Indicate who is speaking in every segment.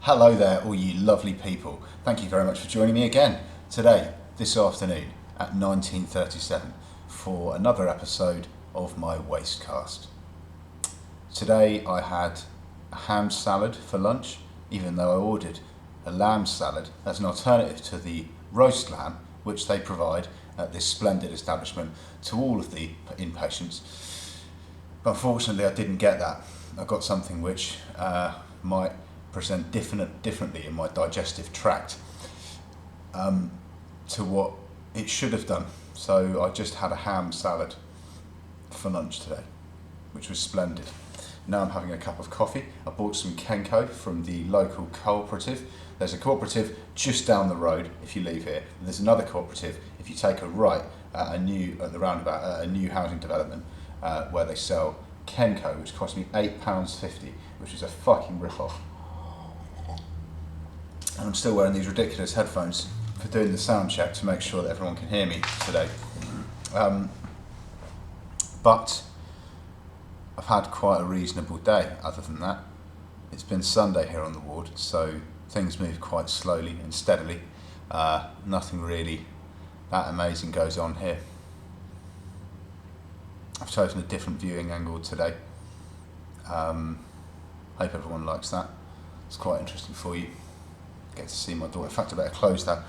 Speaker 1: Hello there, all you lovely people. Thank you very much for joining me again today, this afternoon at 19:37 for another episode of my Wastecast. Today I had a ham salad for lunch, even though I ordered a lamb salad as an alternative to the roast lamb which they provide at this splendid establishment to all of the inpatients. But unfortunately I didn't get that. I got something which might present differently in my digestive tract to what it should have done. So I just had a ham salad for lunch today, which was splendid. Now I'm having a cup of coffee. I bought some Kenko from the local cooperative. There's a cooperative just down the road if you leave here. There's another cooperative if you take a right at the roundabout at a new housing development where they sell Kenko, which cost me £8.50, which is a fucking rip-off. And I'm still wearing these ridiculous headphones for doing the sound check to make sure that everyone can hear me today. But I've had quite a reasonable day other than that. It's been Sunday here on the ward, so things move quite slowly and steadily. Nothing really that amazing goes on here. I've chosen a different viewing angle today. Hope everyone likes that. It's quite interesting for you. Get to see my door. In fact, I better close the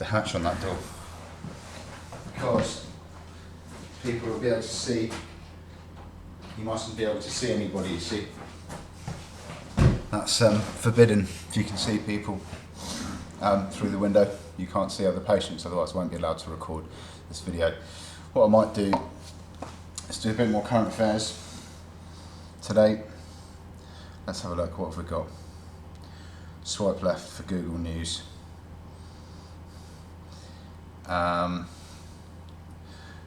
Speaker 1: hatch on that door because people will be able to see. You mustn't be able to see anybody, you see. That's forbidden. If you can see people through the window, you can't see other patients, otherwise I won't be allowed to record this video. What I might do is do a bit more current affairs today. Let's have a look. What have we got? Swipe left for Google News.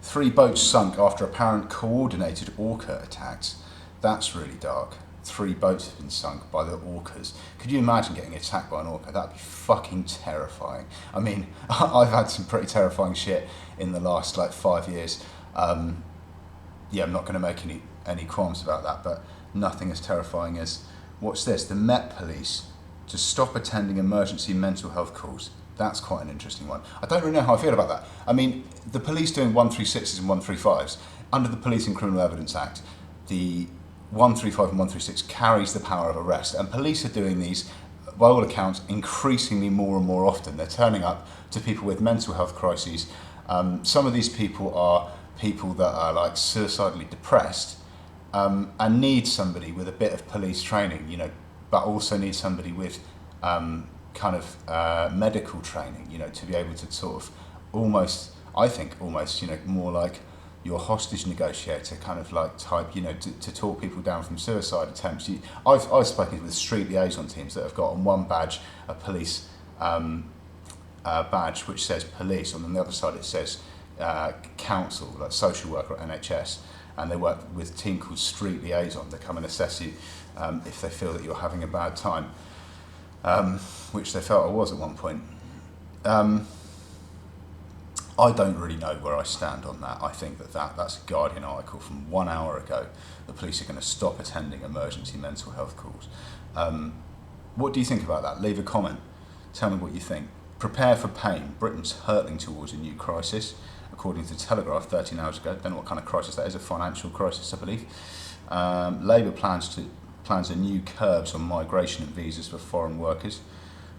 Speaker 1: 3 boats sunk after apparent coordinated orca attacks. That's really dark. 3 boats have been sunk by the orcas. Could you imagine getting attacked by an orca? That'd be fucking terrifying. I mean, I've had some pretty terrifying shit in the last 5 years. Yeah, I'm not going to make any qualms about that, but nothing as terrifying as, what's this? The Met Police to stop attending emergency mental health calls. That's quite an interesting one. I don't really know how I feel about that. I mean, the police doing 136s and 135s, under the Police and Criminal Evidence Act, the 135 and 136 carries the power of arrest, and police are doing these, by all accounts, increasingly more and more often. They're turning up to people with mental health crises. Some of these people are people that are suicidally depressed and need somebody with a bit of police training, but also need somebody with medical training, to be able to sort of almost, more like your hostage negotiator type, to talk people down from suicide attempts. I've spoken with street liaison teams that have got on one badge a police badge which says police, and on the other side it says council, like social worker or NHS, and they work with a team called street liaison. They come and assess you if they feel that you're having a bad time, which they felt I was at one point. I don't really know where I stand on that. I think that's a Guardian article from 1 hour ago. The police are going to stop attending emergency mental health calls. What do you think about that? Leave a comment. Tell me what you think. Prepare for pain. Britain's hurtling towards a new crisis, according to Telegraph 13 hours ago. Don't know what kind of crisis that is, a financial crisis, I believe. Labour plans a new curbs on migration and visas for foreign workers.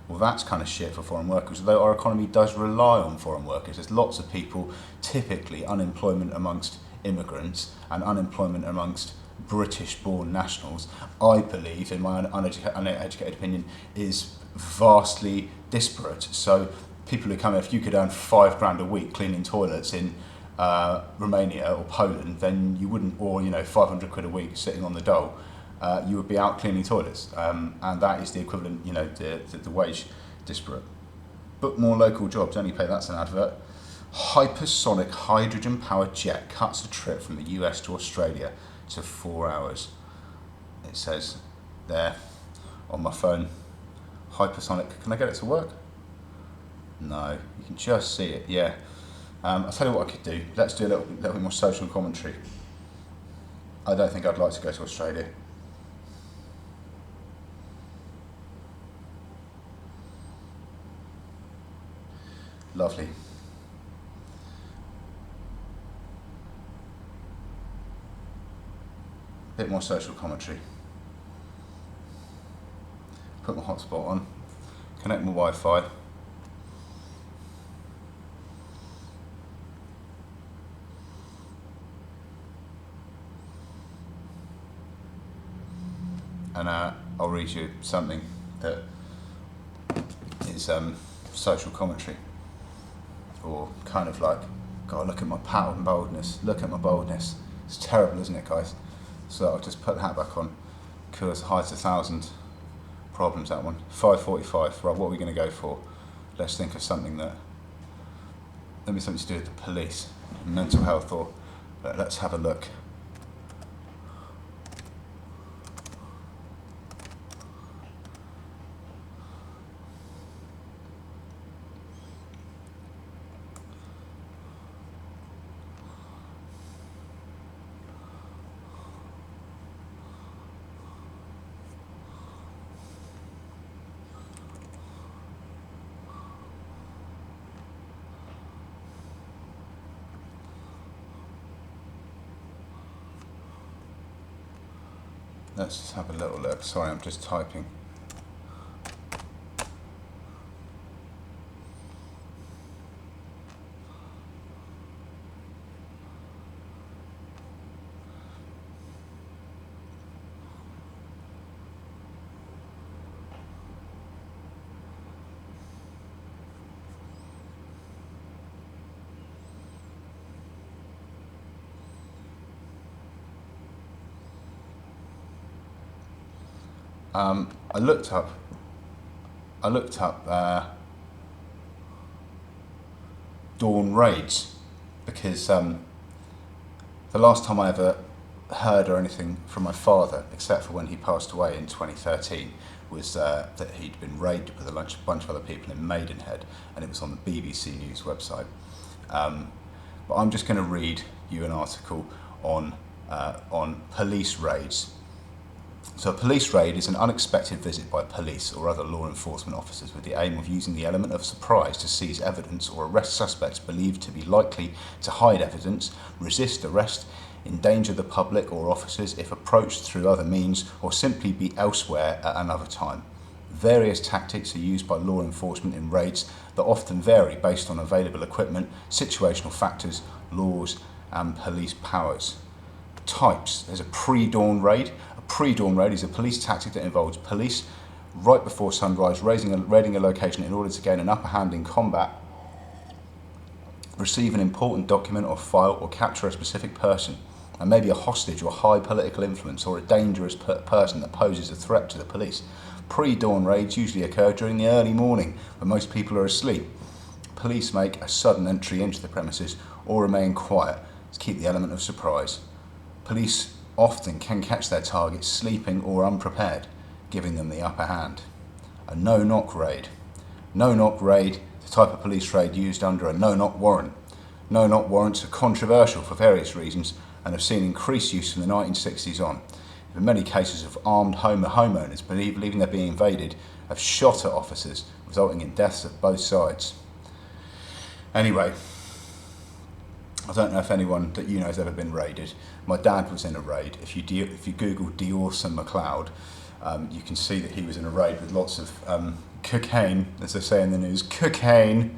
Speaker 1: Well, that's kind of shit for foreign workers, although our economy does rely on foreign workers. There's lots of people, typically unemployment amongst immigrants and unemployment amongst British-born nationals, I believe, in my uneducated opinion, is vastly disparate. So people who come here, if you could earn £5 a week cleaning toilets in Romania or Poland, then you wouldn't, or 500 quid a week sitting on the dole, you would be out cleaning toilets, and that is the equivalent, the wage disparate. Book more local jobs, only pay, that's an advert. Hypersonic hydrogen-powered jet cuts a trip from the US to Australia to 4 hours. It says there on my phone, hypersonic. Can I get it to work? No, you can just see it, yeah. I'll tell you what I could do. Let's do a little bit more social commentary. I don't think I'd like to go to Australia. Lovely. Bit more social commentary. Put my hotspot on, connect my Wi-Fi. And I'll read you something that is social commentary, or kind of like, God, look at my power and boldness, look at my boldness. It's terrible, isn't it, guys? So I'll just put that back on, because hides 1,000 problems, that one. 5:45, right, what are we going to go for? Let's think of something that, maybe something to do with the police, mental health, or let's have a look. Let's just have a little look. Sorry, I'm just typing. I looked up dawn raids, because the last time I ever heard or anything from my father, except for when he passed away in 2013, was that he'd been raided with a bunch of other people in Maidenhead, and it was on the BBC News website. But I'm just going to read you an article on police raids. So a police raid is an unexpected visit by police or other law enforcement officers with the aim of using the element of surprise to seize evidence or arrest suspects believed to be likely to hide evidence, resist arrest, endanger the public or officers if approached through other means, or simply be elsewhere at another time. Various tactics are used by law enforcement in raids that often vary based on available equipment, situational factors, laws, and police powers. Types. There's a pre-dawn raid. A pre-dawn raid is a police tactic that involves police right before sunrise raiding a location in order to gain an upper hand in combat, receive an important document or file, or capture a specific person, and maybe a hostage or high political influence, or a dangerous person that poses a threat to the police. Pre-dawn raids usually occur during the early morning when most people are asleep. Police make a sudden entry into the premises or remain quiet to keep the element of surprise. Police often can catch their targets sleeping or unprepared, giving them the upper hand. A no-knock raid. No-knock raid, the type of police raid used under a no-knock warrant. No-knock warrants are controversial for various reasons and have seen increased use from the 1960s on. In many cases of armed homeowners, believing they're being invaded, have shot at officers, resulting in deaths of both sides. Anyway, I don't know if anyone that you know has ever been raided. My dad was in a raid. If you Google D'Orson McLeod, you can see that he was in a raid with lots of cocaine, as they say in the news, cocaine,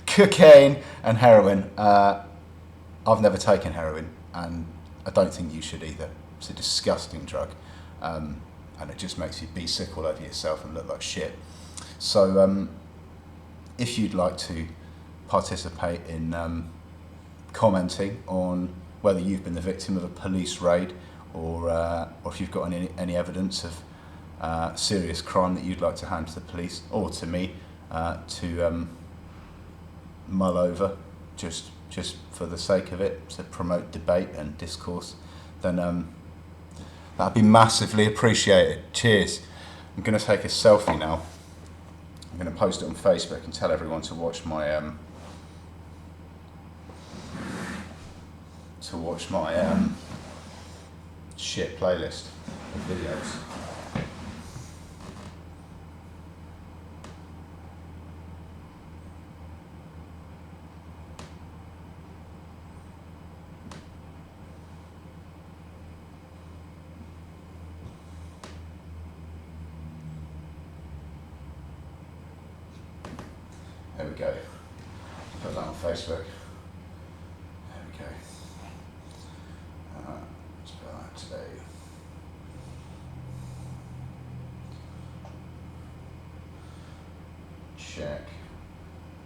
Speaker 1: cocaine and heroin. I've never taken heroin, and I don't think you should either. It's a disgusting drug, and it just makes you be sick all over yourself and look like shit. So if you'd like to participate in commenting on whether you've been the victim of a police raid, or if you've got any evidence of serious crime that you'd like to hand to the police or to me to mull over, just for the sake of it, to promote debate and discourse, then that'd be massively appreciated. Cheers. I'm going to take a selfie now. I'm going to post it on Facebook and tell everyone to watch my shit playlist of videos. There we go. Put that on Facebook. There we go. Let's put that today. Check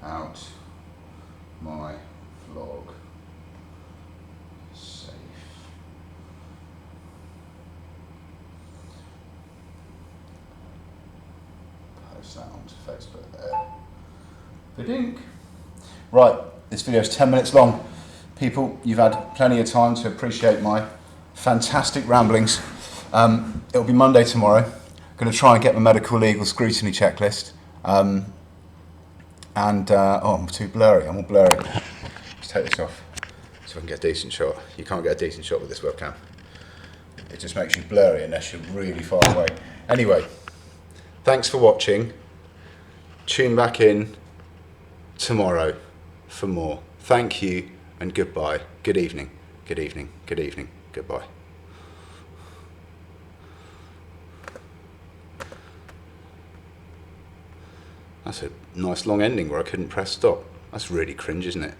Speaker 1: out my vlog. Safe. Post that onto Facebook there. Ba-dink. Right, this video is 10 minutes long. People, you've had plenty of time to appreciate my fantastic ramblings. It'll be Monday tomorrow. I'm going to try and get my medical legal scrutiny checklist. Oh, I'm too blurry. I'm all blurry. Let's take this off so I can get a decent shot. You can't get a decent shot with this webcam. It just makes you blurry unless you're really far away. Anyway, thanks for watching. Tune back in tomorrow for more. Thank you and goodbye. Good evening. Good evening. Good evening. Goodbye. That's a nice long ending where I couldn't press stop. That's really cringe, isn't it?